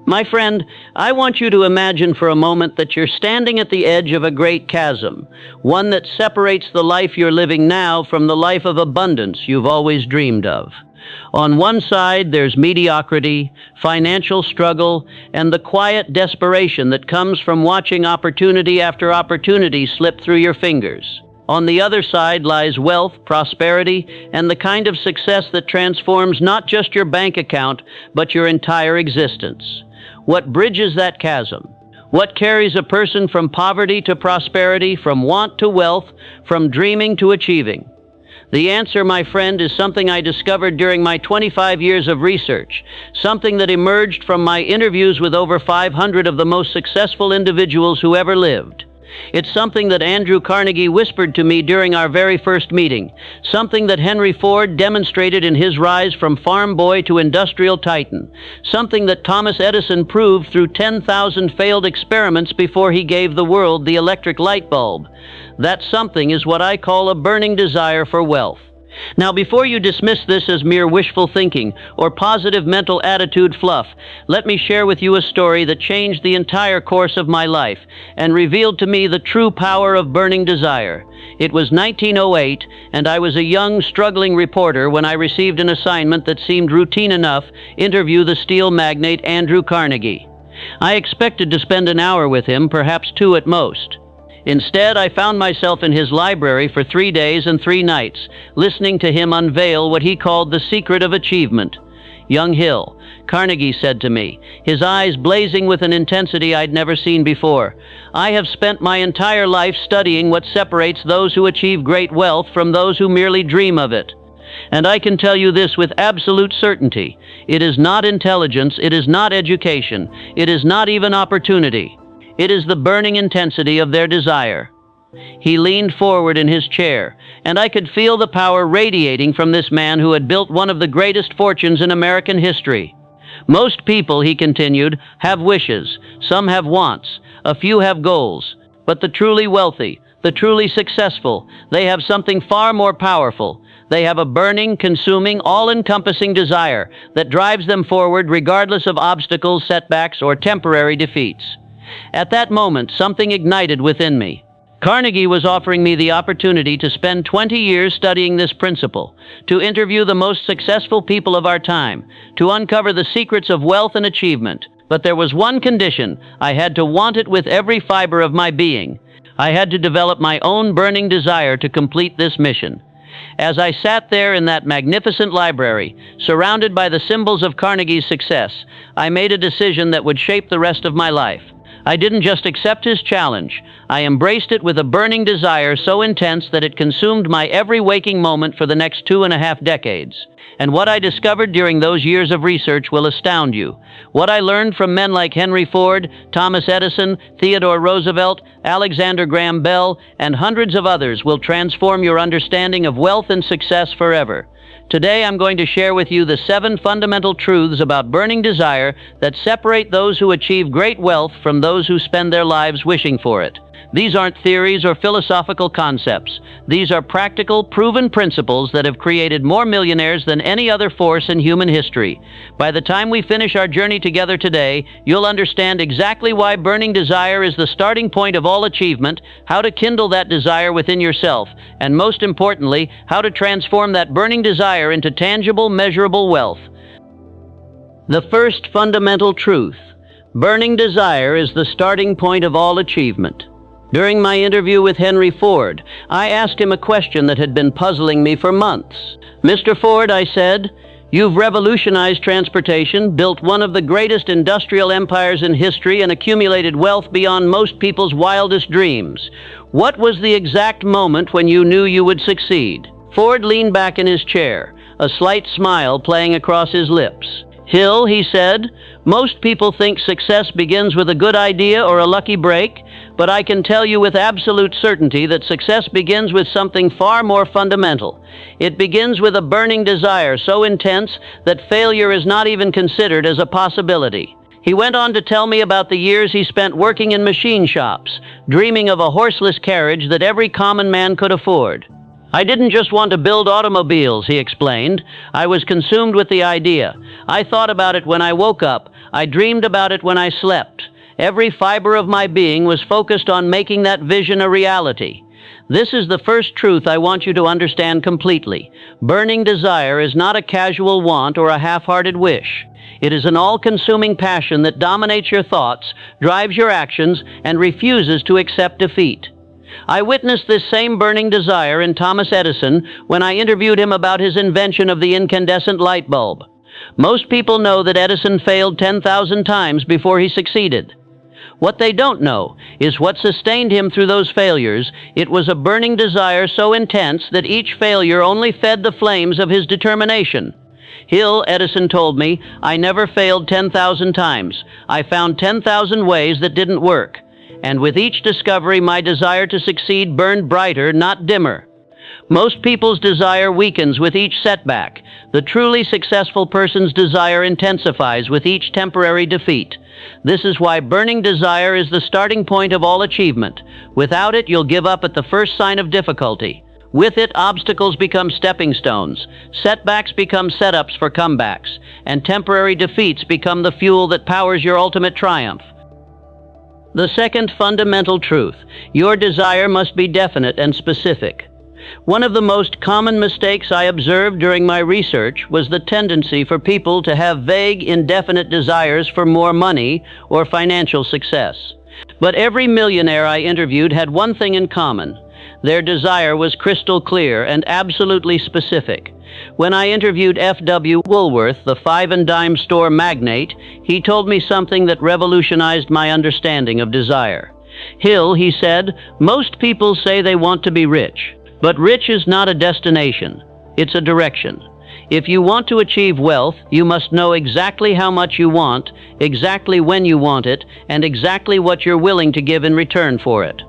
My friend, I want you to imagine for a moment that you're standing at the edge of a great chasm, one that separates the life you're living now from the life of abundance you've always dreamed of. On one side, there's mediocrity, financial struggle, and the quiet desperation that comes from watching opportunity after opportunity slip through your fingers. On the other side lies wealth, prosperity, and the kind of success that transforms not just your bank account, but your entire existence. What bridges that chasm? What carries a person from poverty to prosperity, from want to wealth, from dreaming to achieving? The answer, my friend, is something I discovered during my 25 years of research, something that emerged from my interviews with over 500 of the most successful individuals who ever lived. It's something that Andrew Carnegie whispered to me during our very first meeting, something that Henry Ford demonstrated in his rise from farm boy to industrial titan, something that Thomas Edison proved through 10,000 failed experiments before he gave the world the electric light bulb. That something is what I call a burning desire for wealth. Now, before you dismiss this as mere wishful thinking or positive mental attitude fluff, let me share with you a story that changed the entire course of my life and revealed to me the true power of burning desire. It was 1908, and I was a young, struggling reporter when I received an assignment that seemed routine enough: interview the steel magnate Andrew Carnegie. I expected to spend an hour with him, perhaps 2 at most. Instead, I found myself in his library for 3 days and 3 nights, listening to him unveil what he called the secret of achievement. "Young Hill," Carnegie said to me, his eyes blazing with an intensity I'd never seen before, "I have spent my entire life studying what separates those who achieve great wealth from those who merely dream of it. And I can tell you this with absolute certainty: it is not intelligence, it is not education, it is not even opportunity. It is the burning intensity of their desire." He leaned forward in his chair, and I could feel the power radiating from this man who had built one of the greatest fortunes in American history. "Most people," he continued, "have wishes, some have wants, a few have goals. But the truly wealthy, the truly successful, they have something far more powerful. They have a burning, consuming, all-encompassing desire that drives them forward regardless of obstacles, setbacks, or temporary defeats." At that moment, something ignited within me. Carnegie was offering me the opportunity to spend 20 years studying this principle, to interview the most successful people of our time, to uncover the secrets of wealth and achievement. But there was one condition: I had to want it with every fiber of my being. I had to develop my own burning desire to complete this mission. As I sat there in that magnificent library, surrounded by the symbols of Carnegie's success, I made a decision that would shape the rest of my life. I didn't just accept his challenge. I embraced it with a burning desire so intense that it consumed my every waking moment for the next 2.5 decades. And what I discovered during those years of research will astound you. What I learned from men like Henry Ford, Thomas Edison, Theodore Roosevelt, Alexander Graham Bell, and hundreds of others will transform your understanding of wealth and success forever. Today, I'm going to share with you the 7 fundamental truths about burning desire that separate those who achieve great wealth from those who spend their lives wishing for it. These aren't theories or philosophical concepts. These are practical, proven principles that have created more millionaires than any other force in human history. By the time we finish our journey together today, you'll understand exactly why burning desire is the starting point of all achievement, how to kindle that desire within yourself, and most importantly, how to transform that burning desire into tangible, measurable wealth. The first fundamental truth: burning desire is the starting point of all achievement. During my interview with Henry Ford, I asked him a question that had been puzzling me for months. "Mr. Ford," I said, "you've revolutionized transportation, built one of the greatest industrial empires in history, and accumulated wealth beyond most people's wildest dreams. What was the exact moment when you knew you would succeed?" Ford leaned back in his chair, a slight smile playing across his lips. "Hill," he said, "most people think success begins with a good idea or a lucky break, but I can tell you with absolute certainty that success begins with something far more fundamental. It begins with a burning desire so intense that failure is not even considered as a possibility." He went on to tell me about the years he spent working in machine shops, dreaming of a horseless carriage that every common man could afford. "I didn't just want to build automobiles," he explained. "I was consumed with the idea. I thought about it when I woke up. I dreamed about it when I slept. Every fiber of my being was focused on making that vision a reality. This is the first truth I want you to understand completely. Burning desire is not a casual want or a half-hearted wish. It is an all-consuming passion that dominates your thoughts, drives your actions, and refuses to accept defeat. I witnessed this same burning desire in Thomas Edison when I interviewed him about his invention of the incandescent light bulb. Most people know that Edison failed 10,000 times before he succeeded. What they don't know is what sustained him through those failures. It was a burning desire so intense that each failure only fed the flames of his determination. Hill, Edison told me, I never failed 10,000 times. I found 10,000 ways that didn't work. And with each discovery, my desire to succeed burned brighter, not dimmer. Most people's desire weakens with each setback. The truly successful person's desire intensifies with each temporary defeat. This is why burning desire is the starting point of all achievement. Without it, you'll give up at the first sign of difficulty. With it, obstacles become stepping stones, setbacks become setups for comebacks, and temporary defeats become the fuel that powers your ultimate triumph. The second fundamental truth: your desire must be definite and specific. One of the most common mistakes I observed during my research was the tendency for people to have vague, indefinite desires for more money or financial success. But every millionaire I interviewed had one thing in common. Their desire was crystal clear and absolutely specific. When I interviewed F.W. Woolworth, the five-and-dime store magnate, he told me something that revolutionized my understanding of desire. Hill, he said, most people say they want to be rich. But rich is not a destination, it's a direction. If you want to achieve wealth, you must know exactly how much you want, exactly when you want it, and exactly what you're willing to give in return for it.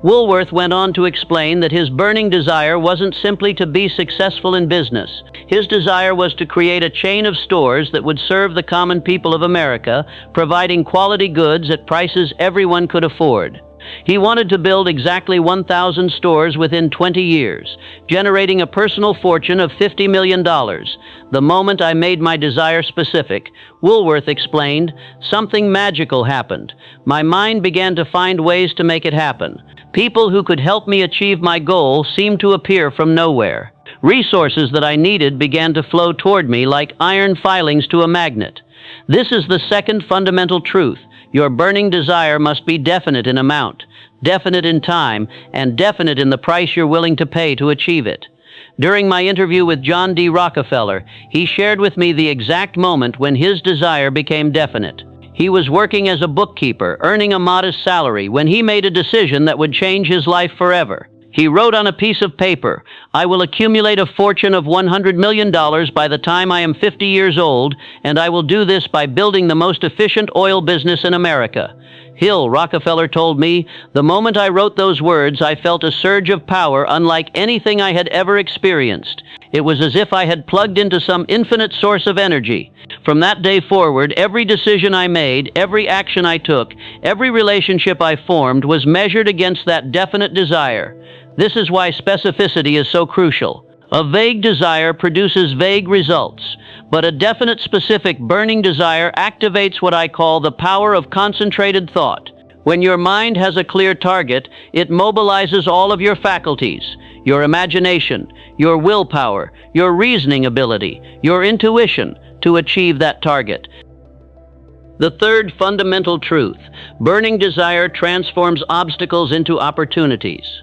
Woolworth went on to explain that his burning desire wasn't simply to be successful in business. His desire was to create a chain of stores that would serve the common people of America, providing quality goods at prices everyone could afford. He wanted to build exactly 1,000 stores within 20 years, generating a personal fortune of $50 million. The moment I made my desire specific, Woolworth explained, something magical happened. My mind began to find ways to make it happen. People who could help me achieve my goal seemed to appear from nowhere. Resources that I needed began to flow toward me like iron filings to a magnet. This is the second fundamental truth. Your burning desire must be definite in amount, definite in time, and definite in the price you're willing to pay to achieve it. During my interview with John D. Rockefeller, he shared with me the exact moment when his desire became definite. He was working as a bookkeeper, earning a modest salary, when he made a decision that would change his life forever. He wrote on a piece of paper, I will accumulate a fortune of $100 million by the time I am 50 years old, and I will do this by building the most efficient oil business in America. Hill, Rockefeller told me, the moment I wrote those words, I felt a surge of power unlike anything I had ever experienced. It was as if I had plugged into some infinite source of energy. From that day forward, every decision I made, every action I took, every relationship I formed was measured against that definite desire. This is why specificity is so crucial. A vague desire produces vague results, but a definite, specific, burning desire activates what I call the power of concentrated thought. When your mind has a clear target, it mobilizes all of your faculties, your imagination, your willpower, your reasoning ability, your intuition, to achieve that target. The third fundamental truth: burning desire transforms obstacles into opportunities.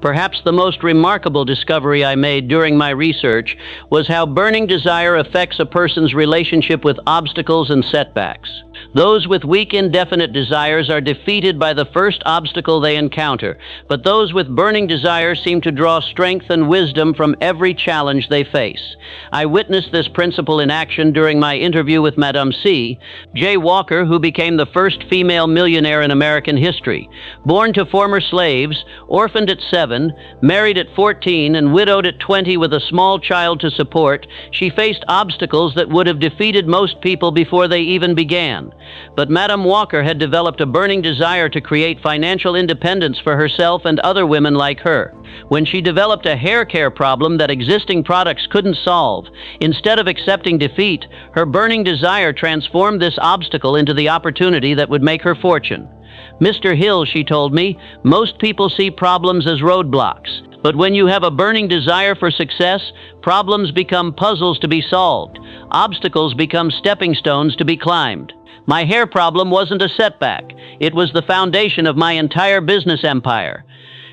Perhaps the most remarkable discovery I made during my research was how burning desire affects a person's relationship with obstacles and setbacks. Those with weak, indefinite desires are defeated by the first obstacle they encounter, but those with burning desire seem to draw strength and wisdom from every challenge they face. I witnessed this principle in action during my interview with Madame C. J. Walker, who became the first female millionaire in American history. Born to former slaves, orphaned at 7, married at 14, and widowed at 20 with a small child to support, she faced obstacles that would have defeated most people before they even began. But Madame Walker had developed a burning desire to create financial independence for herself and other women like her. When she developed a hair care problem that existing products couldn't solve, instead of accepting defeat, her burning desire transformed this obstacle into the opportunity that would make her fortune. Mr. Hill, she told me, most people see problems as roadblocks. But when you have a burning desire for success, problems become puzzles to be solved. Obstacles become stepping stones to be climbed. My hair problem wasn't a setback. It was the foundation of my entire business empire.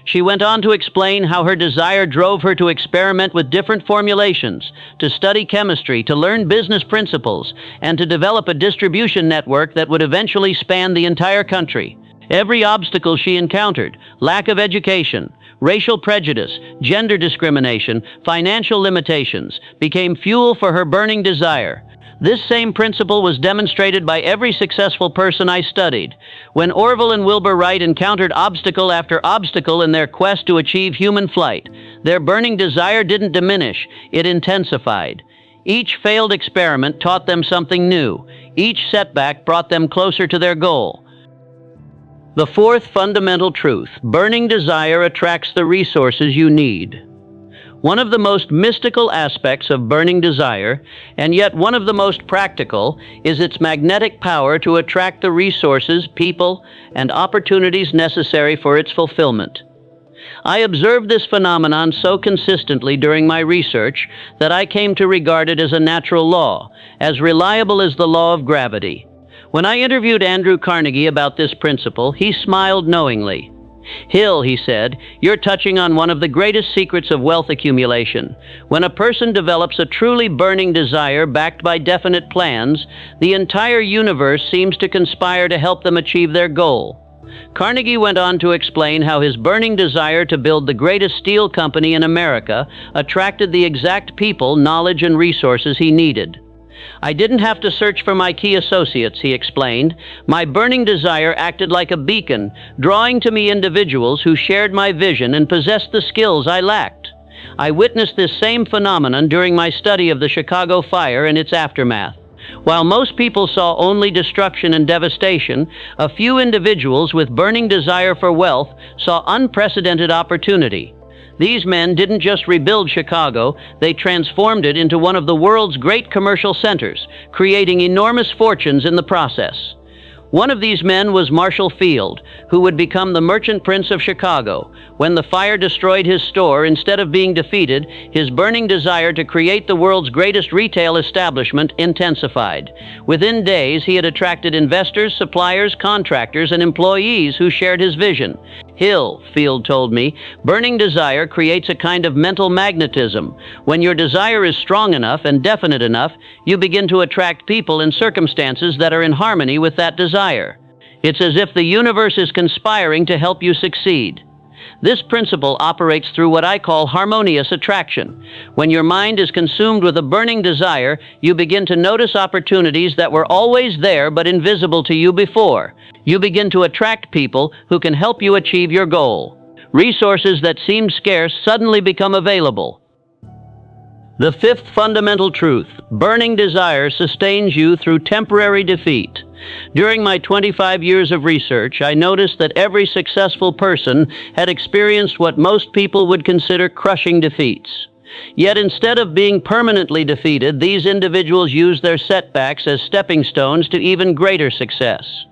She went on to explain how her desire drove her to experiment with different formulations, to study chemistry, to learn business principles, and to develop a distribution network that would eventually span the entire country. Every obstacle she encountered, lack of education, racial prejudice, gender discrimination, financial limitations, became fuel for her burning desire. This same principle was demonstrated by every successful person I studied. When Orville and Wilbur Wright encountered obstacle after obstacle in their quest to achieve human flight, their burning desire didn't diminish, it intensified. Each failed experiment taught them something new. Each setback brought them closer to their goal. The fourth fundamental truth: burning desire attracts the resources you need. One of the most mystical aspects of burning desire, and yet one of the most practical, is its magnetic power to attract the resources, people, and opportunities necessary for its fulfillment. I observed this phenomenon so consistently during my research that I came to regard it as a natural law, as reliable as the law of gravity. When I interviewed Andrew Carnegie about this principle, he smiled knowingly. "Hill," he said, "you're touching on one of the greatest secrets of wealth accumulation. When a person develops a truly burning desire backed by definite plans, the entire universe seems to conspire to help them achieve their goal." Carnegie went on to explain how his burning desire to build the greatest steel company in America attracted the exact people, knowledge, and resources he needed. "I didn't have to search for my key associates," he explained. "My burning desire acted like a beacon, drawing to me individuals who shared my vision and possessed the skills I lacked." I witnessed this same phenomenon during my study of the Chicago fire and its aftermath. While most people saw only destruction and devastation, a few individuals with burning desire for wealth saw unprecedented opportunity. These men didn't just rebuild Chicago, they transformed it into one of the world's great commercial centers, creating enormous fortunes in the process. One of these men was Marshall Field, who would become the merchant prince of Chicago. When the fire destroyed his store, instead of being defeated, his burning desire to create the world's greatest retail establishment intensified. Within days, he had attracted investors, suppliers, contractors, and employees who shared his vision. "Hill," Field told me, "burning desire creates a kind of mental magnetism. When your desire is strong enough and definite enough, you begin to attract people and circumstances that are in harmony with that desire. It's as if the universe is conspiring to help you succeed." This principle operates through what I call harmonious attraction. When your mind is consumed with a burning desire, you begin to notice opportunities that were always there but invisible to you before. You begin to attract people who can help you achieve your goal. Resources that seemed scarce suddenly become available. The fifth fundamental truth: burning desire sustains you through temporary defeat. During my 25 years of research, I noticed that every successful person had experienced what most people would consider crushing defeats. Yet instead of being permanently defeated, these individuals used their setbacks as stepping stones to even greater success.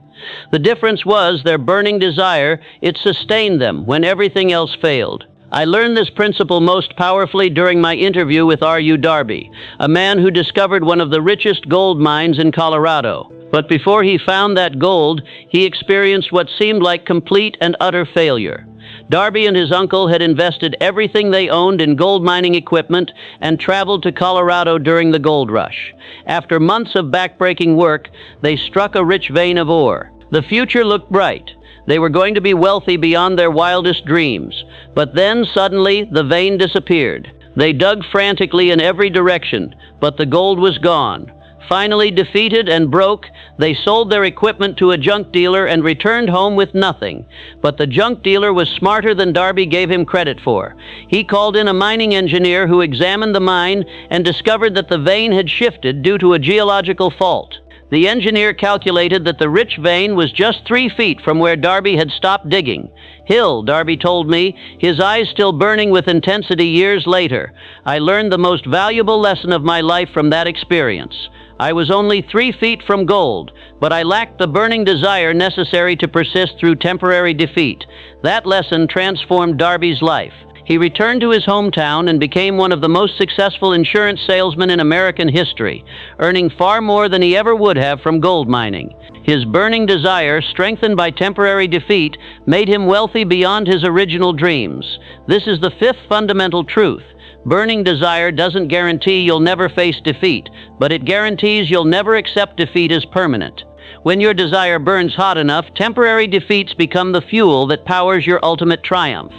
The difference was their burning desire. It sustained them when everything else failed. I learned this principle most powerfully during my interview with R.U. Darby, a man who discovered one of the richest gold mines in Colorado. But before he found that gold, he experienced what seemed like complete and utter failure. Darby and his uncle had invested everything they owned in gold mining equipment and traveled to Colorado during the gold rush. After months of backbreaking work, they struck a rich vein of ore. The future looked bright. They were going to be wealthy beyond their wildest dreams. But then, suddenly, the vein disappeared. They dug frantically in every direction, but the gold was gone. Finally, defeated and broke, they sold their equipment to a junk dealer and returned home with nothing. But the junk dealer was smarter than Darby gave him credit for. He called in a mining engineer who examined the mine and discovered that the vein had shifted due to a geological fault. The engineer calculated that the rich vein was just 3 feet from where Darby had stopped digging. Hill, Darby told me, his eyes still burning with intensity years later. I learned the most valuable lesson of my life from that experience. I was only 3 feet from gold, but I lacked the burning desire necessary to persist through temporary defeat. That lesson transformed Darby's life. He returned to his hometown and became one of the most successful insurance salesmen in American history, earning far more than he ever would have from gold mining. His burning desire, strengthened by temporary defeat, made him wealthy beyond his original dreams. This is the 5th fundamental truth. Burning desire doesn't guarantee you'll never face defeat, but it guarantees you'll never accept defeat as permanent. When your desire burns hot enough, temporary defeats become the fuel that powers your ultimate triumph.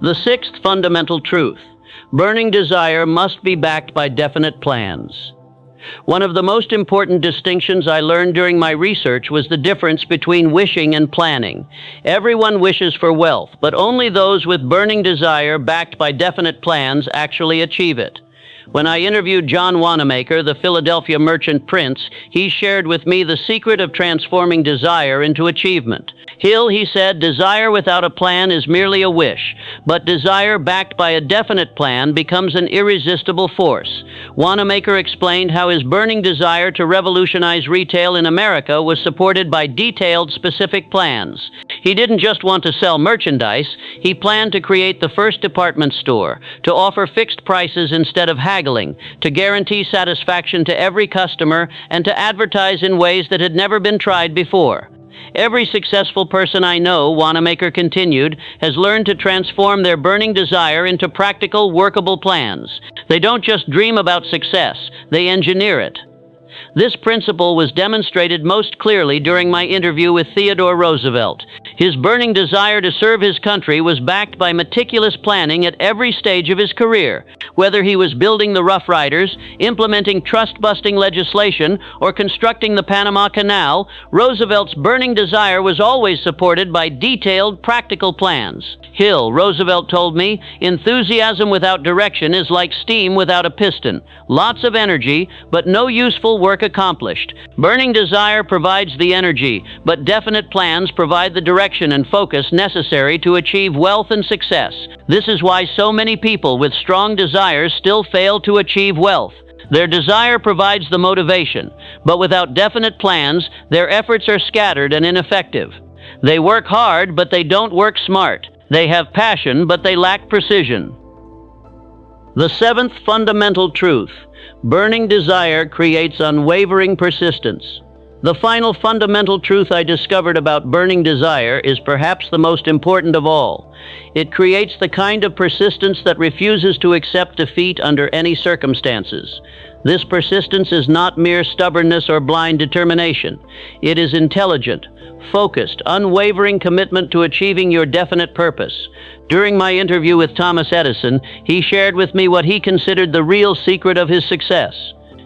The 6th fundamental truth. Burning desire must be backed by definite plans. One of the most important distinctions I learned during my research was the difference between wishing and planning. Everyone wishes for wealth, but only those with burning desire backed by definite plans actually achieve it. When I interviewed John Wanamaker, the Philadelphia merchant prince, he shared with me the secret of transforming desire into achievement. Hill, he said, desire without a plan is merely a wish, but desire backed by a definite plan becomes an irresistible force. Wanamaker explained how his burning desire to revolutionize retail in America was supported by detailed, specific plans. He didn't just want to sell merchandise, he planned to create the first department store, to offer fixed prices instead of haggling, to guarantee satisfaction to every customer, and to advertise in ways that had never been tried before. Every successful person I know, Wanamaker continued, has learned to transform their burning desire into practical, workable plans. They don't just dream about success, they engineer it. This principle was demonstrated most clearly during my interview with Theodore Roosevelt. His burning desire to serve his country was backed by meticulous planning at every stage of his career. Whether he was building the Rough Riders, implementing trust-busting legislation, or constructing the Panama Canal, Roosevelt's burning desire was always supported by detailed, practical plans. Hill, Roosevelt told me, enthusiasm without direction is like steam without a piston. Lots of energy, but no useful work accomplished. Burning desire provides the energy, but definite plans provide the direction and focus necessary to achieve wealth and success. This is why so many people with strong desires still fail to achieve wealth. Their desire provides the motivation, but without definite plans, their efforts are scattered and ineffective. They work hard, but they don't work smart. They have passion, but they lack precision. The 7th fundamental truth. Burning desire creates unwavering persistence. The final fundamental truth I discovered about burning desire is perhaps the most important of all. It creates the kind of persistence that refuses to accept defeat under any circumstances. This persistence is not mere stubbornness or blind determination. It is intelligent, focused, unwavering commitment to achieving your definite purpose. During my interview with Thomas Edison, he shared with me what he considered the real secret of his success.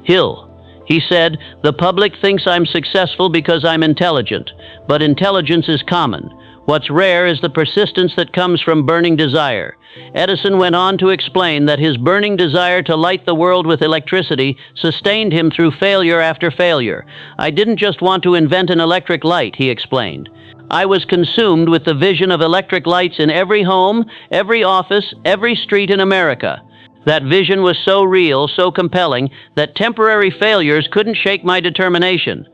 Hill, he said, the public thinks I'm successful because I'm intelligent, but intelligence is common. What's rare is the persistence that comes from burning desire. Edison went on to explain that his burning desire to light the world with electricity sustained him through failure after failure. I didn't just want to invent an electric light, he explained. I was consumed with the vision of electric lights in every home, every office, every street in America. That vision was so real, so compelling, that temporary failures couldn't shake my determination.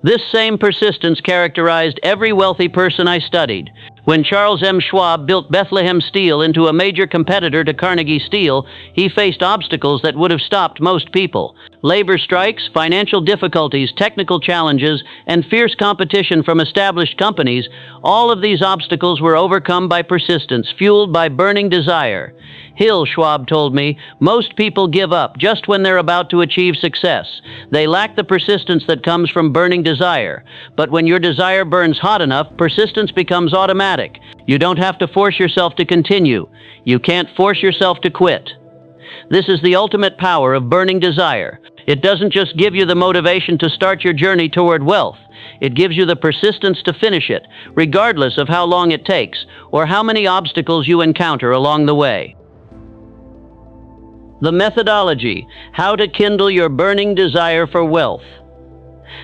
This same persistence characterized every wealthy person I studied. When Charles M. Schwab built Bethlehem Steel into a major competitor to Carnegie Steel, he faced obstacles that would have stopped most people. Labor strikes, financial difficulties, technical challenges, and fierce competition from established companies, all of these obstacles were overcome by persistence, fueled by burning desire. Hill, Schwab told me, most people give up just when they're about to achieve success. They lack the persistence that comes from burning desire. But when your desire burns hot enough, persistence becomes automatic. You don't have to force yourself to continue. You can't force yourself to quit. This is the ultimate power of burning desire. It doesn't just give you the motivation to start your journey toward wealth. It gives you the persistence to finish it, regardless of how long it takes or how many obstacles you encounter along the way. The methodology, how to kindle your burning desire for wealth.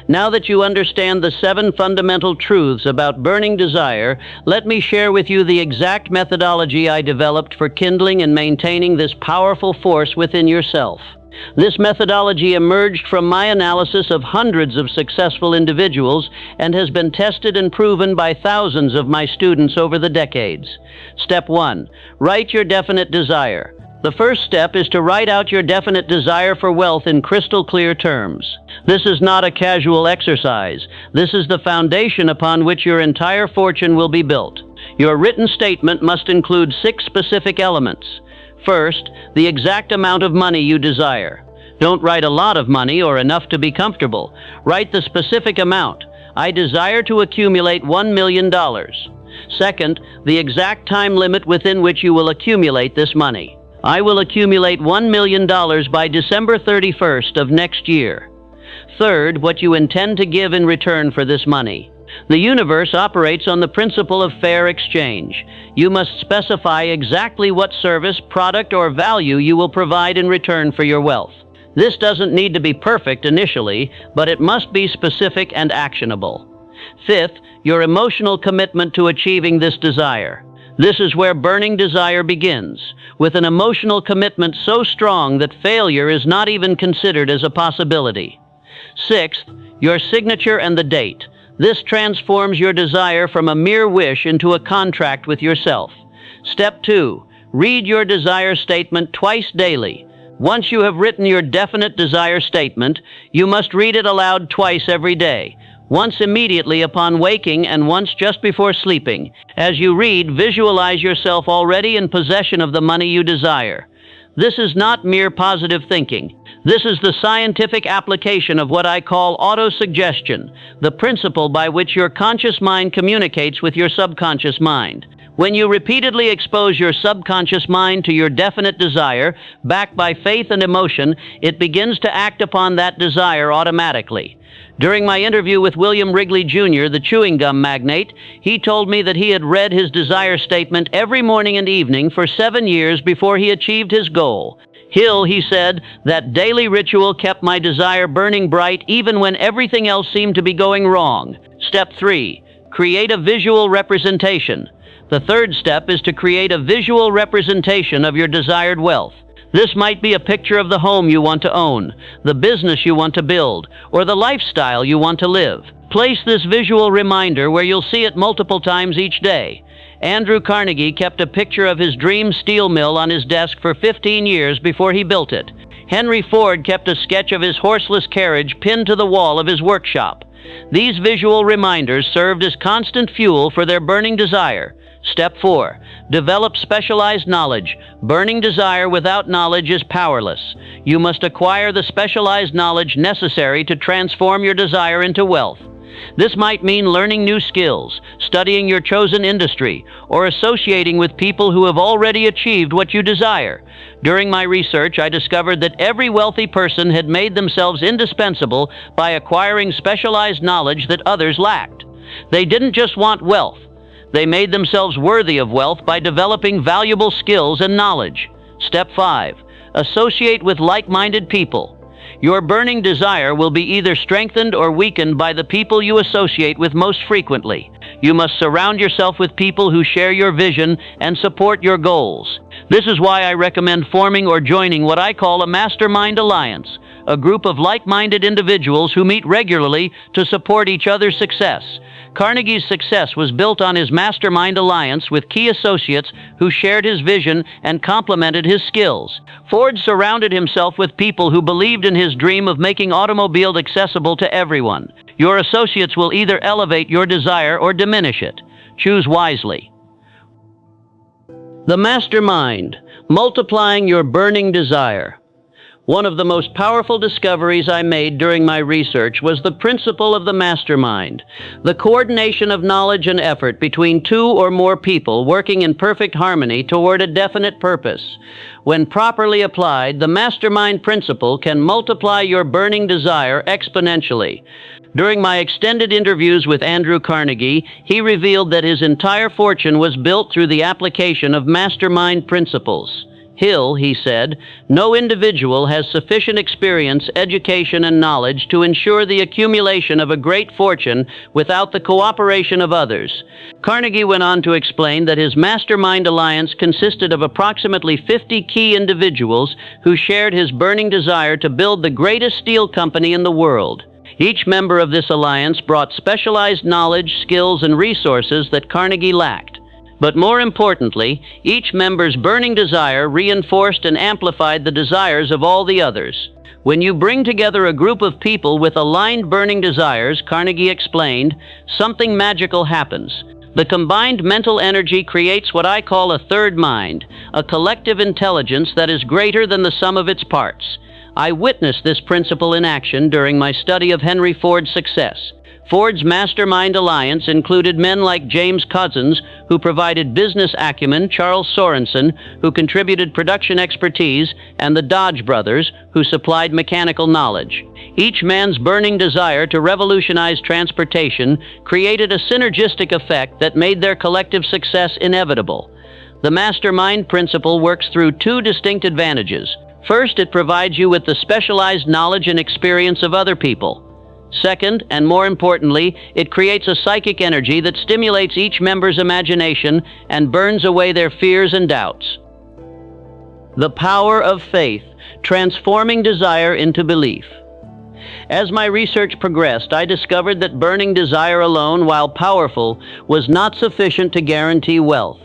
Now that you understand the 7 fundamental truths about burning desire, let me share with you the exact methodology I developed for kindling and maintaining this powerful force within yourself. This methodology emerged from my analysis of hundreds of successful individuals and has been tested and proven by thousands of my students over the decades. Step 1. Write your definite desire. The first step is to write out your definite desire for wealth in crystal clear terms. This is not a casual exercise. This is the foundation upon which your entire fortune will be built. Your written statement must include 6 specific elements. First, the exact amount of money you desire. Don't write a lot of money or enough to be comfortable. Write the specific amount. I desire to accumulate $1 million. Second, the exact time limit within which you will accumulate this money. I will accumulate $1 million by December 31st of next year. Third, what you intend to give in return for this money. The universe operates on the principle of fair exchange. You must specify exactly what service, product, or value you will provide in return for your wealth. This doesn't need to be perfect initially, but it must be specific and actionable. Fifth, your emotional commitment to achieving this desire. This is where burning desire begins, with an emotional commitment so strong that failure is not even considered as a possibility. Sixth, your signature and the date. This transforms your desire from a mere wish into a contract with yourself. Step 2. Read your desire statement twice daily. Once you have written your definite desire statement, you must read it aloud twice every day. Once immediately upon waking and once just before sleeping. As you read, visualize yourself already in possession of the money you desire. This is not mere positive thinking. This is the scientific application of what I call autosuggestion, the principle by which your conscious mind communicates with your subconscious mind. When you repeatedly expose your subconscious mind to your definite desire, backed by faith and emotion, it begins to act upon that desire automatically. During my interview with William Wrigley Jr., the chewing gum magnate, he told me that he had read his desire statement every morning and evening for 7 years before he achieved his goal. Hill, he said, that daily ritual kept my desire burning bright even when everything else seemed to be going wrong. Step 3. Create a visual representation. The third step is to create a visual representation of your desired wealth. This might be a picture of the home you want to own, the business you want to build, or the lifestyle you want to live. Place this visual reminder where you'll see it multiple times each day. Andrew Carnegie kept a picture of his dream steel mill on his desk for 15 years before he built it. Henry Ford kept a sketch of his horseless carriage pinned to the wall of his workshop. These visual reminders served as constant fuel for their burning desire. Step 4. Develop specialized knowledge. Burning desire without knowledge is powerless. You must acquire the specialized knowledge necessary to transform your desire into wealth. This might mean learning new skills, studying your chosen industry, or associating with people who have already achieved what you desire. During my research, I discovered that every wealthy person had made themselves indispensable by acquiring specialized knowledge that others lacked. They didn't just want wealth. They made themselves worthy of wealth by developing valuable skills and knowledge. Step 5. Associate with like-minded people. Your burning desire will be either strengthened or weakened by the people you associate with most frequently. You must surround yourself with people who share your vision and support your goals. This is why I recommend forming or joining what I call a mastermind alliance, a group of like-minded individuals who meet regularly to support each other's success. Carnegie's success was built on his mastermind alliance with key associates who shared his vision and complemented his skills. Ford surrounded himself with people who believed in his dream of making automobiles accessible to everyone. Your associates will either elevate your desire or diminish it. Choose wisely. The mastermind, multiplying your burning desire. One of the most powerful discoveries I made during my research was the principle of the mastermind, the coordination of knowledge and effort between 2 or more people working in perfect harmony toward a definite purpose. When properly applied, the mastermind principle can multiply your burning desire exponentially. During my extended interviews with Andrew Carnegie, he revealed that his entire fortune was built through the application of mastermind principles. Hill, he said, no individual has sufficient experience, education, and knowledge to ensure the accumulation of a great fortune without the cooperation of others. Carnegie went on to explain that his mastermind alliance consisted of approximately 50 key individuals who shared his burning desire to build the greatest steel company in the world. Each member of this alliance brought specialized knowledge, skills, and resources that Carnegie lacked. But more importantly, each member's burning desire reinforced and amplified the desires of all the others. When you bring together a group of people with aligned burning desires, Carnegie explained, something magical happens. The combined mental energy creates what I call a third mind, a collective intelligence that is greater than the sum of its parts. I witnessed this principle in action during my study of Henry Ford's success. Ford's mastermind alliance included men like James Couzens, who provided business acumen, Charles Sorensen, who contributed production expertise, and the Dodge brothers, who supplied mechanical knowledge. Each man's burning desire to revolutionize transportation created a synergistic effect that made their collective success inevitable. The mastermind principle works through two distinct advantages. First, it provides you with the specialized knowledge and experience of other people. Second, and more importantly, it creates a psychic energy that stimulates each member's imagination and burns away their fears and doubts. The power of faith, transforming desire into belief. As my research progressed, I discovered that burning desire alone, while powerful, was not sufficient to guarantee wealth.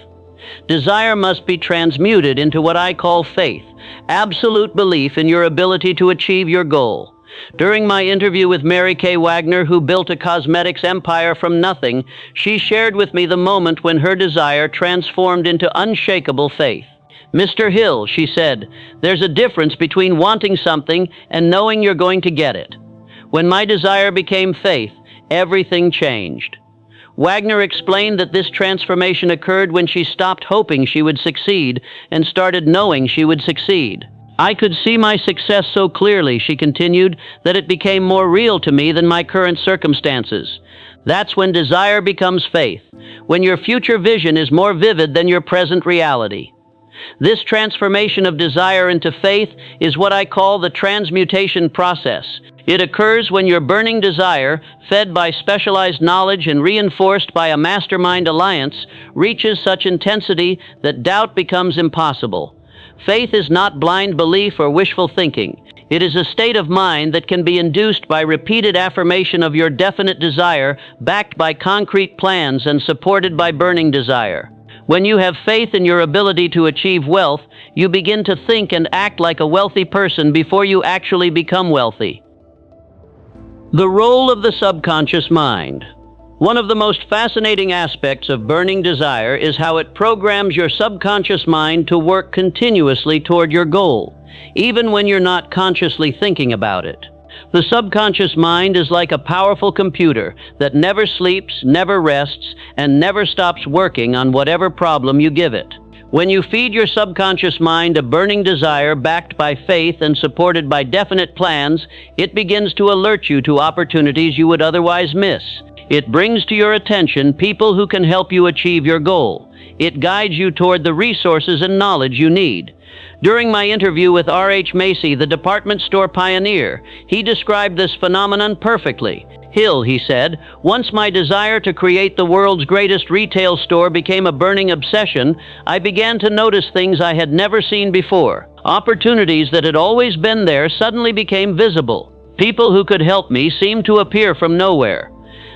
Desire must be transmuted into what I call faith, absolute belief in your ability to achieve your goal. During my interview with Mary Kay Wagner, who built a cosmetics empire from nothing, she shared with me the moment when her desire transformed into unshakable faith. Mr. Hill, she said, there's a difference between wanting something and knowing you're going to get it. When my desire became faith, everything changed. Wagner explained that this transformation occurred when she stopped hoping she would succeed and started knowing she would succeed. I could see my success so clearly, she continued, that it became more real to me than my current circumstances. That's when desire becomes faith, when your future vision is more vivid than your present reality. This transformation of desire into faith is what I call the transmutation process. It occurs when your burning desire, fed by specialized knowledge and reinforced by a mastermind alliance, reaches such intensity that doubt becomes impossible. Faith is not blind belief or wishful thinking. It is a state of mind that can be induced by repeated affirmation of your definite desire, backed by concrete plans and supported by burning desire. When you have faith in your ability to achieve wealth, you begin to think and act like a wealthy person before you actually become wealthy. The role of the subconscious mind. One of the most fascinating aspects of burning desire is how it programs your subconscious mind to work continuously toward your goal, even when you're not consciously thinking about it. The subconscious mind is like a powerful computer that never sleeps, never rests, and never stops working on whatever problem you give it. When you feed your subconscious mind a burning desire backed by faith and supported by definite plans, it begins to alert you to opportunities you would otherwise miss. It brings to your attention people who can help you achieve your goal. It guides you toward the resources and knowledge you need. During my interview with R.H. Macy, the department store pioneer, he described this phenomenon perfectly. Hill, he said, once my desire to create the world's greatest retail store became a burning obsession, I began to notice things I had never seen before. Opportunities that had always been there suddenly became visible. People who could help me seemed to appear from nowhere.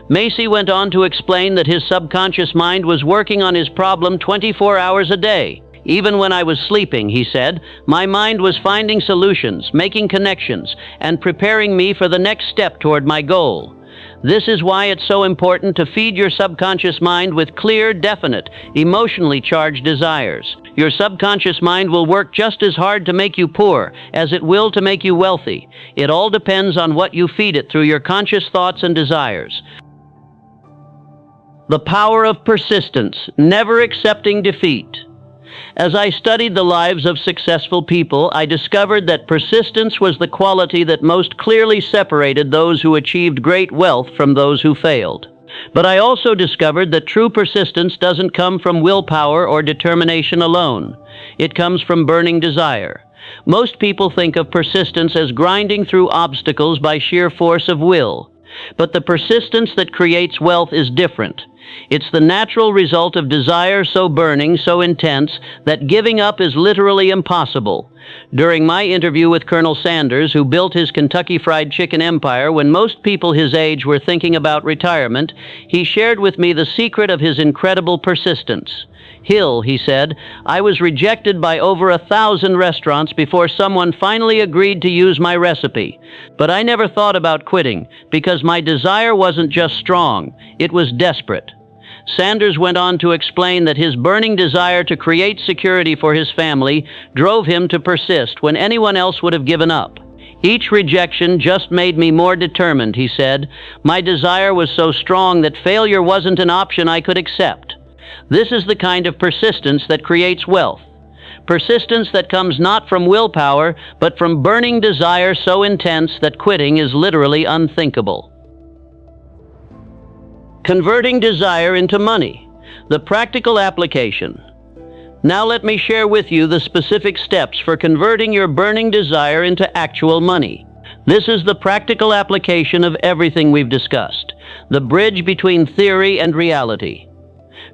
Macy went on to explain that his subconscious mind was working on his problem 24 hours a day. Even when I was sleeping, he said, my mind was finding solutions, making connections, and preparing me for the next step toward my goal. This is why it's so important to feed your subconscious mind with clear, definite, emotionally charged desires. Your subconscious mind will work just as hard to make you poor as it will to make you wealthy. It all depends on what you feed it through your conscious thoughts and desires. The power of persistence, never accepting defeat. As I studied the lives of successful people, I discovered that persistence was the quality that most clearly separated those who achieved great wealth from those who failed. But I also discovered that true persistence doesn't come from willpower or determination alone. It comes from burning desire. Most people think of persistence as grinding through obstacles by sheer force of will. But the persistence that creates wealth is different. It's the natural result of desire so burning, so intense, that giving up is literally impossible. During my interview with Colonel Sanders, who built his Kentucky Fried Chicken empire when most people his age were thinking about retirement, he shared with me the secret of his incredible persistence. Hill, he said, I was rejected by over 1,000 restaurants before someone finally agreed to use my recipe. But I never thought about quitting, because my desire wasn't just strong, it was desperate. Sanders went on to explain that his burning desire to create security for his family drove him to persist when anyone else would have given up. Each rejection just made me more determined, he said. My desire was so strong that failure wasn't an option I could accept. This is the kind of persistence that creates wealth. Persistence that comes not from willpower, but from burning desire so intense that quitting is literally unthinkable. Converting desire into money. The practical application. Now let me share with you the specific steps for converting your burning desire into actual money. This is the practical application of everything we've discussed, the bridge between theory and reality.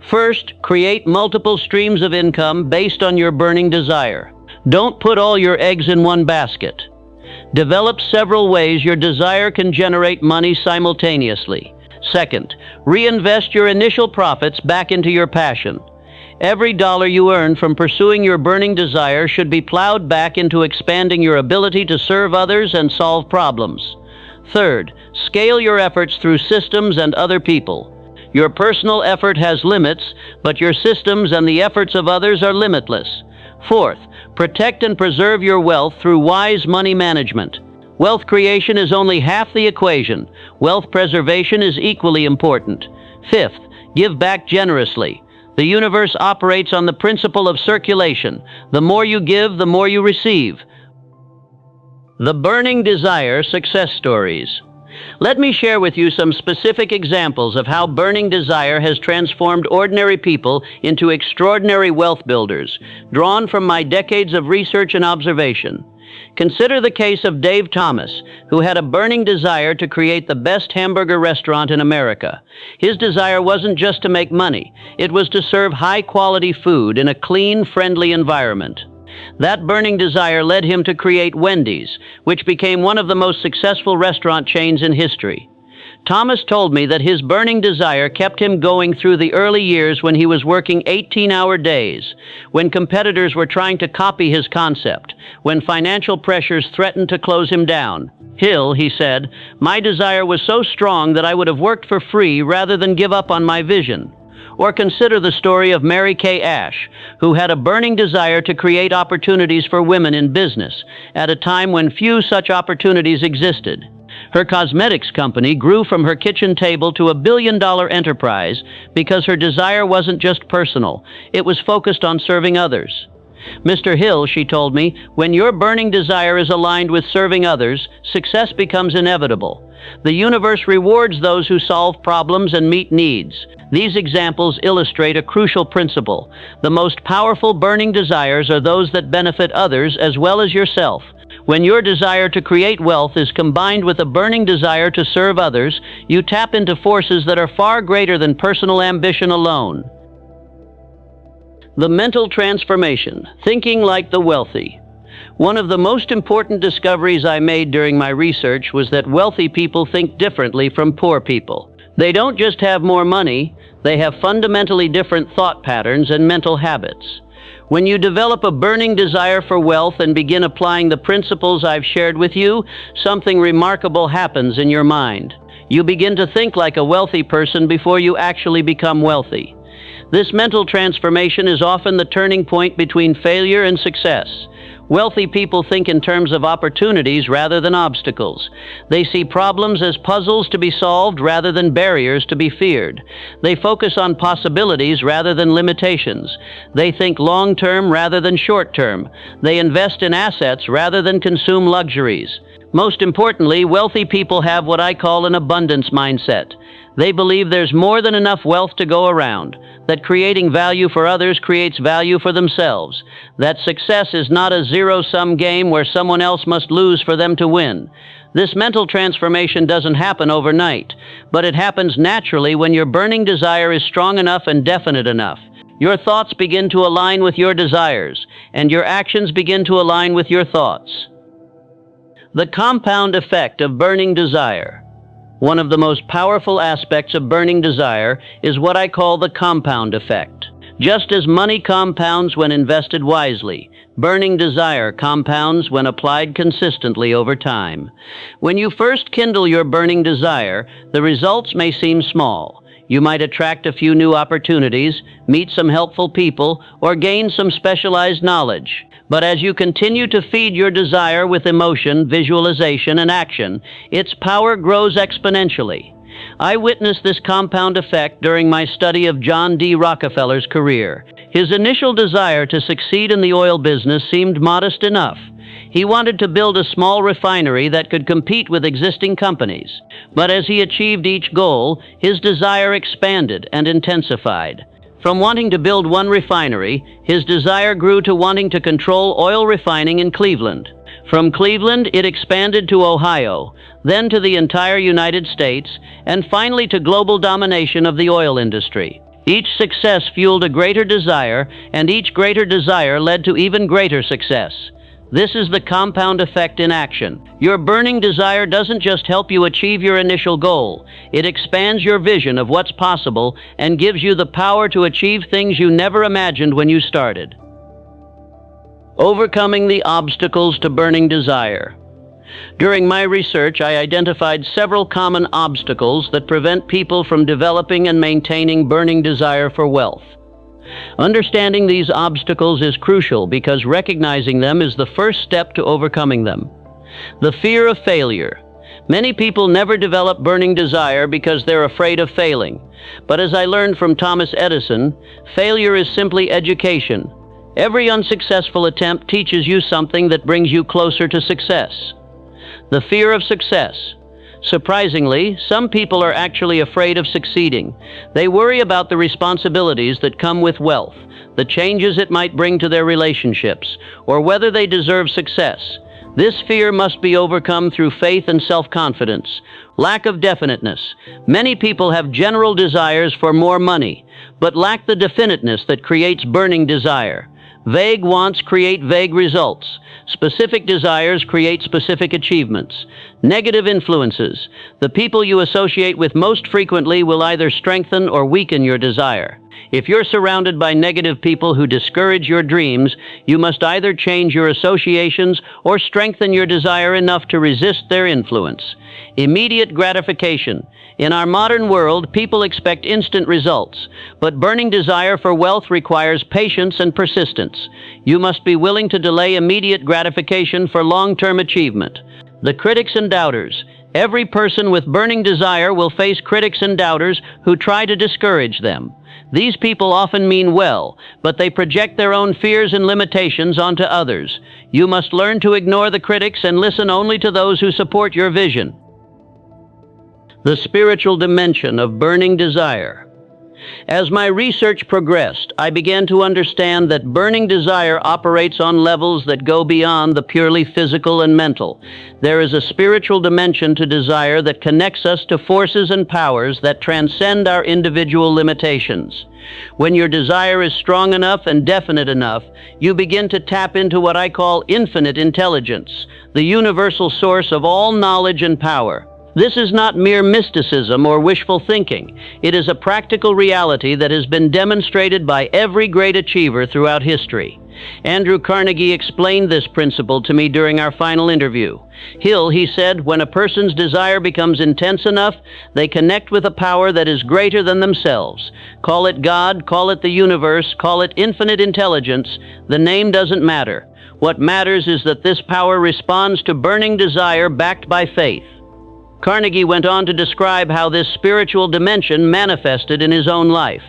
First, create multiple streams of income based on your burning desire. Don't put all your eggs in one basket. Develop several ways your desire can generate money simultaneously. Second, reinvest your initial profits back into your passion. Every dollar you earn from pursuing your burning desire should be plowed back into expanding your ability to serve others and solve problems. Third, scale your efforts through systems and other people. Your personal effort has limits, but your systems and the efforts of others are limitless. Fourth, protect and preserve your wealth through wise money management. Wealth creation is only half the equation. Wealth preservation is equally important. Fifth, give back generously. The universe operates on the principle of circulation. The more you give, the more you receive. The burning desire success stories. Let me share with you some specific examples of how burning desire has transformed ordinary people into extraordinary wealth builders, drawn from my decades of research and observation. Consider the case of Dave Thomas, who had a burning desire to create the best hamburger restaurant in America. His desire wasn't just to make money, it was to serve high-quality food in a clean, friendly environment. That burning desire led him to create Wendy's, which became one of the most successful restaurant chains in history. Thomas told me that his burning desire kept him going through the early years when he was working 18-hour days, when competitors were trying to copy his concept, when financial pressures threatened to close him down. Hill, he said, my desire was so strong that I would have worked for free rather than give up on my vision. Or consider the story of Mary Kay Ash, who had a burning desire to create opportunities for women in business at a time when few such opportunities existed. Her cosmetics company grew from her kitchen table to a billion-dollar enterprise because her desire wasn't just personal, it was focused on serving others. Mr. Hill, she told me, when your burning desire is aligned with serving others, success becomes inevitable. The universe rewards those who solve problems and meet needs. These examples illustrate a crucial principle. The most powerful burning desires are those that benefit others as well as yourself. When your desire to create wealth is combined with a burning desire to serve others, you tap into forces that are far greater than personal ambition alone. The mental transformation, thinking like the wealthy. One of the most important discoveries I made during my research was that wealthy people think differently from poor people. They don't just have more money, they have fundamentally different thought patterns and mental habits. When you develop a burning desire for wealth and begin applying the principles I've shared with you, something remarkable happens in your mind. You begin to think like a wealthy person before you actually become wealthy. This mental transformation is often the turning point between failure and success. Wealthy people think in terms of opportunities rather than obstacles. They see problems as puzzles to be solved rather than barriers to be feared. They focus on possibilities rather than limitations. They think long-term rather than short-term. They invest in assets rather than consume luxuries. Most importantly, wealthy people have what I call an abundance mindset. They believe there's more than enough wealth to go around, that creating value for others creates value for themselves, that success is not a zero-sum game where someone else must lose for them to win. This mental transformation doesn't happen overnight, but it happens naturally when your burning desire is strong enough and definite enough. Your thoughts begin to align with your desires, and your actions begin to align with your thoughts. The compound effect of burning desire. One of the most powerful aspects of burning desire is what I call the compound effect. Just as money compounds when invested wisely, burning desire compounds when applied consistently over time. When you first kindle your burning desire, the results may seem small. You might attract a few new opportunities, meet some helpful people, or gain some specialized knowledge. But as you continue to feed your desire with emotion, visualization, and action, its power grows exponentially. I witnessed this compound effect during my study of John D. Rockefeller's career. His initial desire to succeed in the oil business seemed modest enough. He wanted to build a small refinery that could compete with existing companies. But as he achieved each goal, his desire expanded and intensified. From wanting to build one refinery, his desire grew to wanting to control oil refining in Cleveland. From Cleveland, it expanded to Ohio, then to the entire United States, and finally to global domination of the oil industry. Each success fueled a greater desire, and each greater desire led to even greater success. This is the compound effect in action. Your burning desire doesn't just help you achieve your initial goal. It expands your vision of what's possible and gives you the power to achieve things you never imagined when you started. Overcoming the obstacles to burning desire. During my research, I identified several common obstacles that prevent people from developing and maintaining burning desire for wealth. Understanding these obstacles is crucial because recognizing them is the first step to overcoming them. The fear of failure. Many people never develop burning desire because they're afraid of failing. But as I learned from Thomas Edison, failure is simply education. Every unsuccessful attempt teaches you something that brings you closer to success. The fear of success. Surprisingly, some people are actually afraid of succeeding. They worry about the responsibilities that come with wealth, the changes it might bring to their relationships, or whether they deserve success. This fear must be overcome through faith and self-confidence. Lack of definiteness. Many people have general desires for more money, but lack the definiteness that creates burning desire. Vague wants create vague results. Specific desires create specific achievements. Negative influences. The people you associate with most frequently will either strengthen or weaken your desire. If you're surrounded by negative people who discourage your dreams, you must either change your associations or strengthen your desire enough to resist their influence. Immediate gratification. In our modern world, people expect instant results, but burning desire for wealth requires patience and persistence. You must be willing to delay immediate gratification for long-term achievement. The critics and doubters. Every person with burning desire will face critics and doubters who try to discourage them. These people often mean well, but they project their own fears and limitations onto others. You must learn to ignore the critics and listen only to those who support your vision. The spiritual dimension of burning desire. As my research progressed, I began to understand that burning desire operates on levels that go beyond the purely physical and mental. There is a spiritual dimension to desire that connects us to forces and powers that transcend our individual limitations. When your desire is strong enough and definite enough, you begin to tap into what I call infinite intelligence, the universal source of all knowledge and power. This is not mere mysticism or wishful thinking. It is a practical reality that has been demonstrated by every great achiever throughout history. Andrew Carnegie explained this principle to me during our final interview. He said, when a person's desire becomes intense enough, they connect with a power that is greater than themselves. Call it God, call it the universe, call it infinite intelligence. The name doesn't matter. What matters is that this power responds to burning desire backed by faith. Carnegie went on to describe how this spiritual dimension manifested in his own life.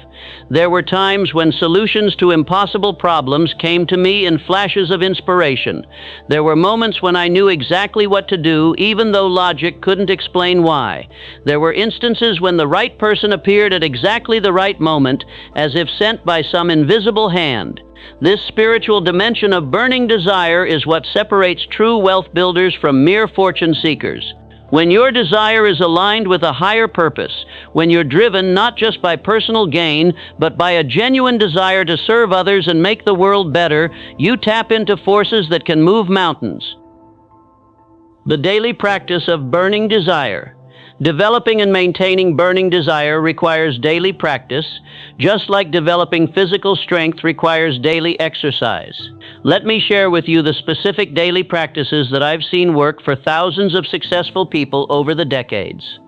There were times when solutions to impossible problems came to me in flashes of inspiration. There were moments when I knew exactly what to do, even though logic couldn't explain why. There were instances when the right person appeared at exactly the right moment, as if sent by some invisible hand. This spiritual dimension of burning desire is what separates true wealth builders from mere fortune seekers. When your desire is aligned with a higher purpose, when you're driven not just by personal gain, but by a genuine desire to serve others and make the world better, you tap into forces that can move mountains. The daily practice of burning desire. Developing and maintaining burning desire requires daily practice, just like developing physical strength requires daily exercise. Let me share with you the specific daily practices that I've seen work for thousands of successful people over the decades.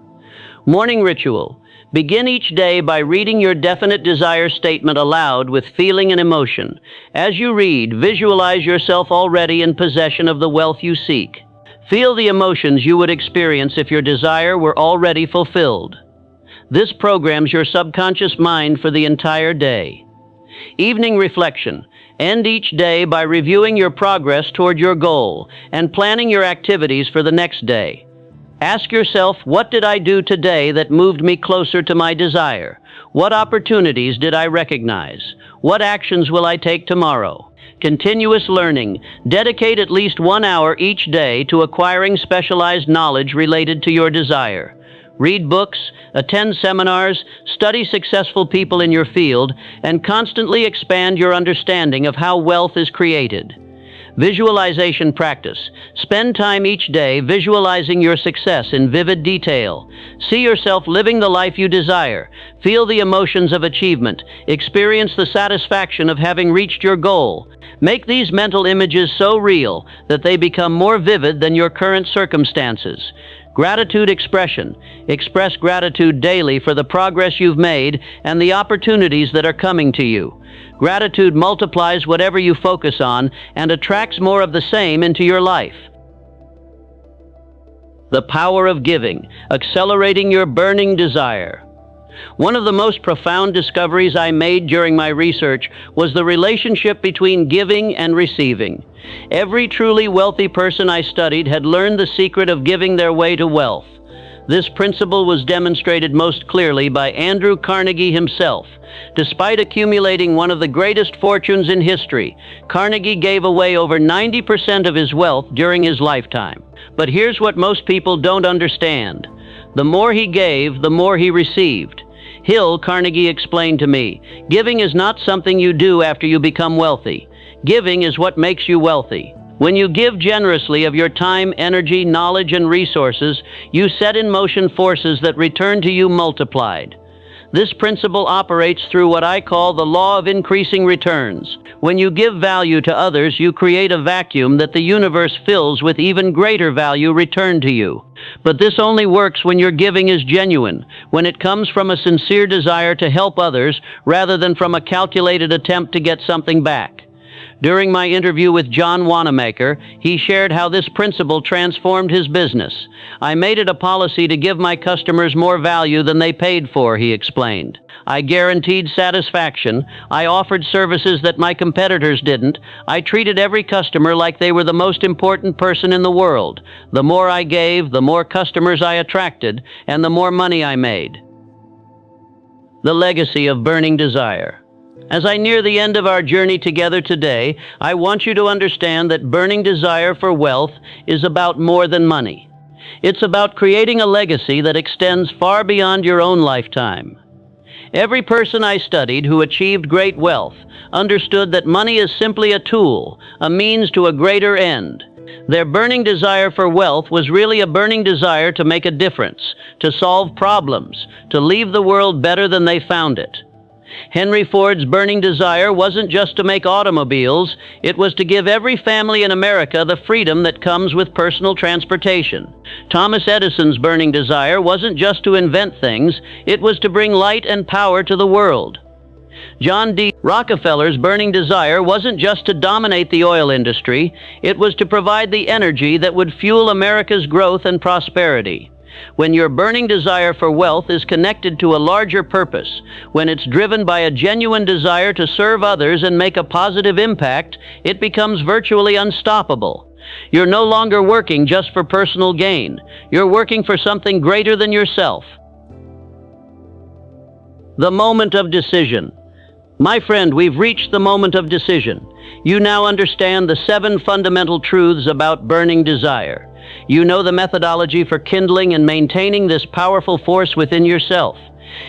Morning ritual. Begin each day by reading your definite desire statement aloud with feeling and emotion. As you read, visualize yourself already in possession of the wealth you seek. Feel the emotions you would experience if your desire were already fulfilled. This programs your subconscious mind for the entire day. Evening reflection. End each day by reviewing your progress toward your goal and planning your activities for the next day. Ask yourself, what did I do today that moved me closer to my desire? What opportunities did I recognize? What actions will I take tomorrow? Continuous learning. Dedicate at least 1 hour each day to acquiring specialized knowledge related to your desire. Read books, attend seminars, study successful people in your field, and constantly expand your understanding of how wealth is created. Visualization practice. Spend time each day visualizing your success in vivid detail. See yourself living the life you desire. Feel the emotions of achievement. Experience the satisfaction of having reached your goal. Make these mental images so real that they become more vivid than your current circumstances. Gratitude expression. Express gratitude daily for the progress you've made and the opportunities that are coming to you. Gratitude multiplies whatever you focus on and attracts more of the same into your life. The power of giving, accelerating your burning desire. One of the most profound discoveries I made during my research was the relationship between giving and receiving. Every truly wealthy person I studied had learned the secret of giving their way to wealth. This principle was demonstrated most clearly by Andrew Carnegie himself. Despite accumulating one of the greatest fortunes in history, Carnegie gave away over 90% of his wealth during his lifetime. But here's what most people don't understand. The more he gave, the more he received. Carnegie explained to me, giving is not something you do after you become wealthy. Giving is what makes you wealthy. When you give generously of your time, energy, knowledge, and resources, you set in motion forces that return to you multiplied. This principle operates through what I call the law of increasing returns. When you give value to others, you create a vacuum that the universe fills with even greater value returned to you. But this only works when your giving is genuine, when it comes from a sincere desire to help others rather than from a calculated attempt to get something back. During my interview with John Wanamaker, he shared how this principle transformed his business. I made it a policy to give my customers more value than they paid for, he explained. I guaranteed satisfaction. I offered services that my competitors didn't. I treated every customer like they were the most important person in the world. The more I gave, the more customers I attracted, and the more money I made. The legacy of burning desire. As I near the end of our journey together today, I want you to understand that burning desire for wealth is about more than money. It's about creating a legacy that extends far beyond your own lifetime. Every person I studied who achieved great wealth understood that money is simply a tool, a means to a greater end. Their burning desire for wealth was really a burning desire to make a difference, to solve problems, to leave the world better than they found it. Henry Ford's burning desire wasn't just to make automobiles, it was to give every family in America the freedom that comes with personal transportation. Thomas Edison's burning desire wasn't just to invent things, it was to bring light and power to the world. John D. Rockefeller's burning desire wasn't just to dominate the oil industry, it was to provide the energy that would fuel America's growth and prosperity. When your burning desire for wealth is connected to a larger purpose, when it's driven by a genuine desire to serve others and make a positive impact, it becomes virtually unstoppable. You're no longer working just for personal gain. You're working for something greater than yourself. The moment of decision. My friend, we've reached the moment of decision. You now understand the 7 fundamental truths about burning desire. You know the methodology for kindling and maintaining this powerful force within yourself.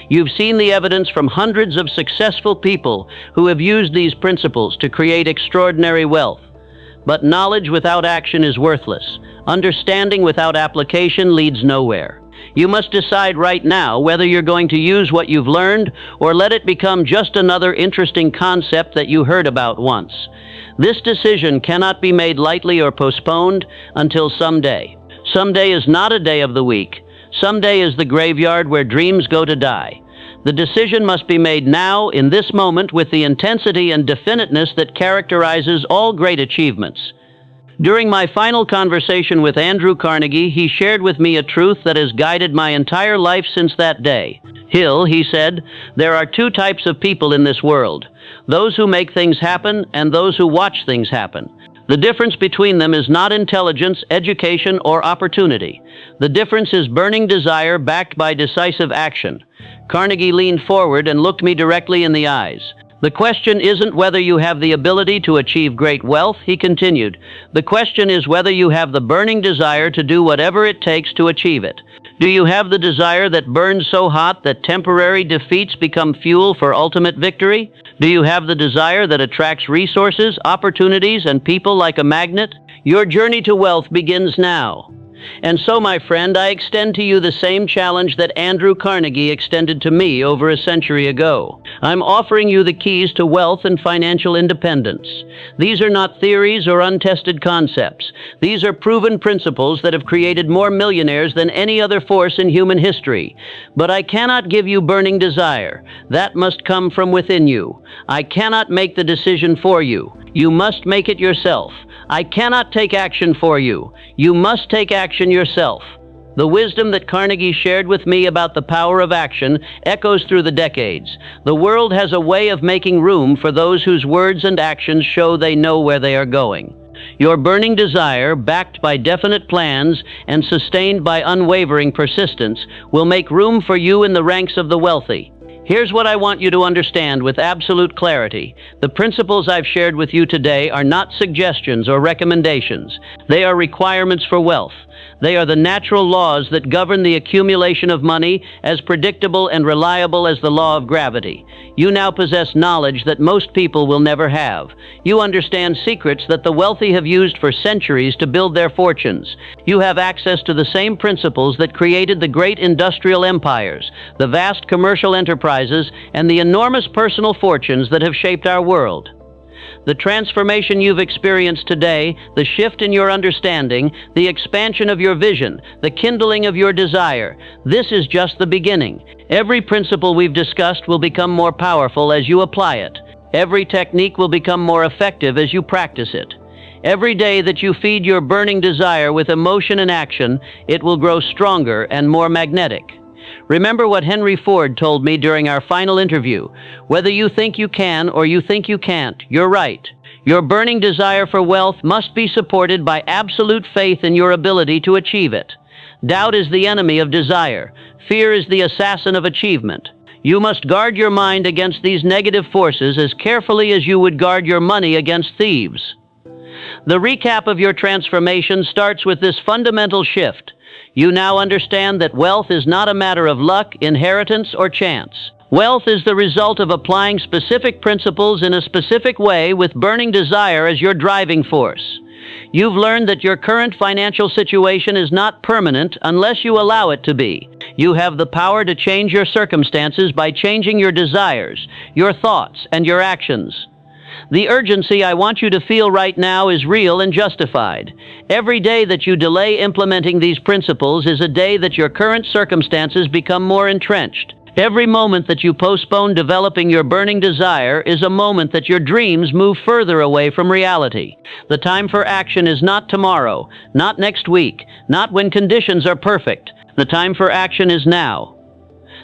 You've seen the evidence from hundreds of successful people who have used these principles to create extraordinary wealth. But knowledge without action is worthless. Understanding without application leads nowhere. You must decide right now whether you're going to use what you've learned or let it become just another interesting concept that you heard about once. This decision cannot be made lightly or postponed until someday. Someday is not a day of the week. Someday is the graveyard where dreams go to die. The decision must be made now, in this moment, with the intensity and definiteness that characterizes all great achievements. During my final conversation with Andrew Carnegie, he shared with me a truth that has guided my entire life since that day. Hill, he said, there are 2 types of people in this world: those who make things happen and those who watch things happen. The difference between them is not intelligence, education, or opportunity. The difference is burning desire backed by decisive action. Carnegie leaned forward and looked me directly in the eyes. The question isn't whether you have the ability to achieve great wealth, he continued. The question is whether you have the burning desire to do whatever it takes to achieve it. Do you have the desire that burns so hot that temporary defeats become fuel for ultimate victory? Do you have the desire that attracts resources, opportunities, and people like a magnet? Your journey to wealth begins now. And so, my friend, I extend to you the same challenge that Andrew Carnegie extended to me over a century ago. I'm offering you the keys to wealth and financial independence. These are not theories or untested concepts. These are proven principles that have created more millionaires than any other force in human history. But I cannot give you burning desire. That must come from within you. I cannot make the decision for you. You must make it yourself. I cannot take action for you. You must take action yourself. The wisdom that Carnegie shared with me about the power of action echoes through the decades. The world has a way of making room for those whose words and actions show they know where they are going. Your burning desire, backed by definite plans and sustained by unwavering persistence, will make room for you in the ranks of the wealthy. Here's what I want you to understand with absolute clarity. The principles I've shared with you today are not suggestions or recommendations. They are requirements for wealth. They are the natural laws that govern the accumulation of money, as predictable and reliable as the law of gravity. You now possess knowledge that most people will never have. You understand secrets that the wealthy have used for centuries to build their fortunes. You have access to the same principles that created the great industrial empires, the vast commercial enterprises, and the enormous personal fortunes that have shaped our world. The transformation you've experienced today, the shift in your understanding, the expansion of your vision, the kindling of your desire, this is just the beginning. Every principle we've discussed will become more powerful as you apply it. Every technique will become more effective as you practice it. Every day that you feed your burning desire with emotion and action, it will grow stronger and more magnetic. Remember what Henry Ford told me during our final interview. Whether you think you can or you think you can't, you're right. Your burning desire for wealth must be supported by absolute faith in your ability to achieve it. Doubt is the enemy of desire. Fear is the assassin of achievement. You must guard your mind against these negative forces as carefully as you would guard your money against thieves. The recap of your transformation starts with this fundamental shift. You now understand that wealth is not a matter of luck, inheritance, or chance. Wealth is the result of applying specific principles in a specific way with burning desire as your driving force. You've learned that your current financial situation is not permanent unless you allow it to be. You have the power to change your circumstances by changing your desires, your thoughts, and your actions. The urgency I want you to feel right now is real and justified. Every day that you delay implementing these principles is a day that your current circumstances become more entrenched. Every moment that you postpone developing your burning desire is a moment that your dreams move further away from reality. The time for action is not tomorrow, not next week, not when conditions are perfect. The time for action is now.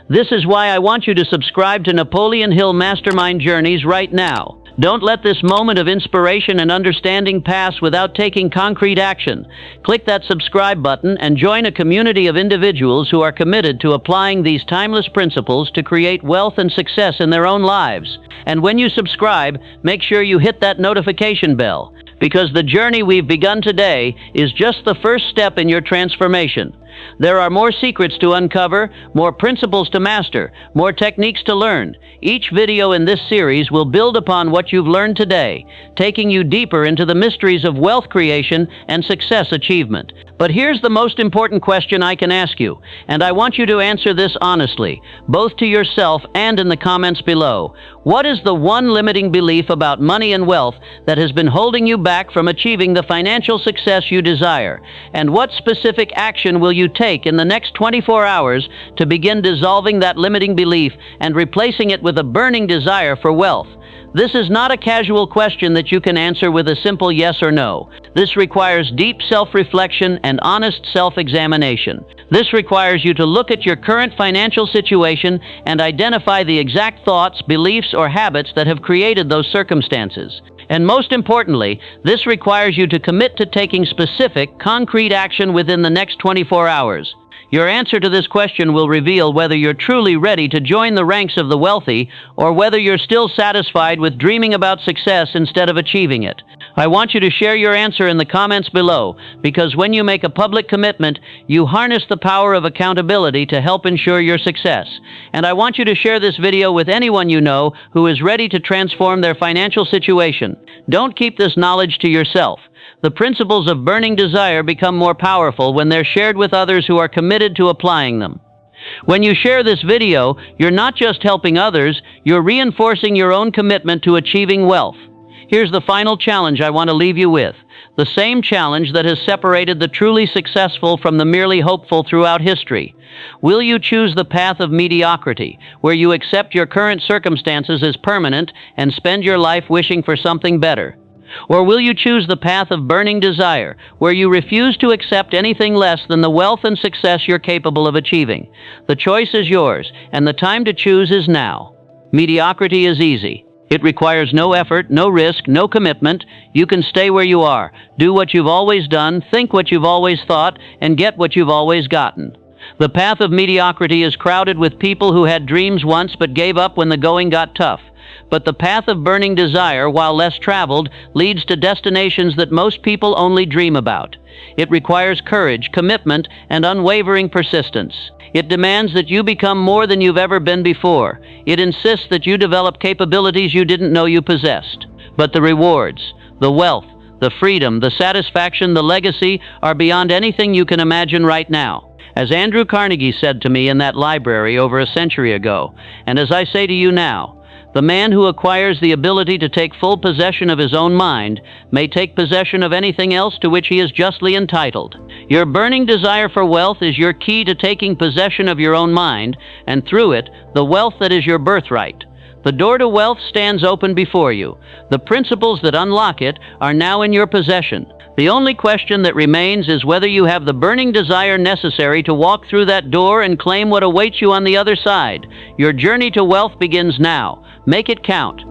This is why I want you to subscribe to Napoleon Hill Mastermind Journeys right now. Don't let this moment of inspiration and understanding pass without taking concrete action. Click that subscribe button and join a community of individuals who are committed to applying these timeless principles to create wealth and success in their own lives. And when you subscribe, make sure you hit that notification bell, because the journey we've begun today is just the first step in your transformation. There are more secrets to uncover, more principles to master, more techniques to learn. Each video in this series will build upon what you've learned today, taking you deeper into the mysteries of wealth creation and success achievement. But here's the most important question I can ask you, and I want you to answer this honestly, both to yourself and in the comments below. What is the one limiting belief about money and wealth that has been holding you back from achieving the financial success you desire? And what specific action will you take in the next 24 hours to begin dissolving that limiting belief and replacing it with a burning desire for wealth? This is not a casual question that you can answer with a simple yes or no. This requires deep self-reflection and honest self-examination. This requires you to look at your current financial situation and identify the exact thoughts, beliefs, or habits that have created those circumstances. And most importantly, this requires you to commit to taking specific, concrete action within the next 24 hours. Your answer to this question will reveal whether you're truly ready to join the ranks of the wealthy or whether you're still satisfied with dreaming about success instead of achieving it. I want you to share your answer in the comments below, because when you make a public commitment, you harness the power of accountability to help ensure your success. And I want you to share this video with anyone you know who is ready to transform their financial situation. Don't keep this knowledge to yourself. The principles of burning desire become more powerful when they're shared with others who are committed to applying them. When you share this video, you're not just helping others, you're reinforcing your own commitment to achieving wealth. Here's the final challenge I want to leave you with, the same challenge that has separated the truly successful from the merely hopeful throughout history. Will you choose the path of mediocrity, where you accept your current circumstances as permanent and spend your life wishing for something better? Or will you choose the path of burning desire, where you refuse to accept anything less than the wealth and success you're capable of achieving? The choice is yours, and the time to choose is now. Mediocrity is easy. It requires no effort, no risk, no commitment. You can stay where you are, do what you've always done, think what you've always thought, and get what you've always gotten. The path of mediocrity is crowded with people who had dreams once but gave up when the going got tough. But the path of burning desire, while less traveled, leads to destinations that most people only dream about. It requires courage, commitment, and unwavering persistence. It demands that you become more than you've ever been before. It insists that you develop capabilities you didn't know you possessed. But the rewards, the wealth, the freedom, the satisfaction, the legacy are beyond anything you can imagine right now. As Andrew Carnegie said to me in that library over a century ago, and as I say to you now, the man who acquires the ability to take full possession of his own mind may take possession of anything else to which he is justly entitled. Your burning desire for wealth is your key to taking possession of your own mind, and through it, the wealth that is your birthright. The door to wealth stands open before you. The principles that unlock it are now in your possession. The only question that remains is whether you have the burning desire necessary to walk through that door and claim what awaits you on the other side. Your journey to wealth begins now. Make it count.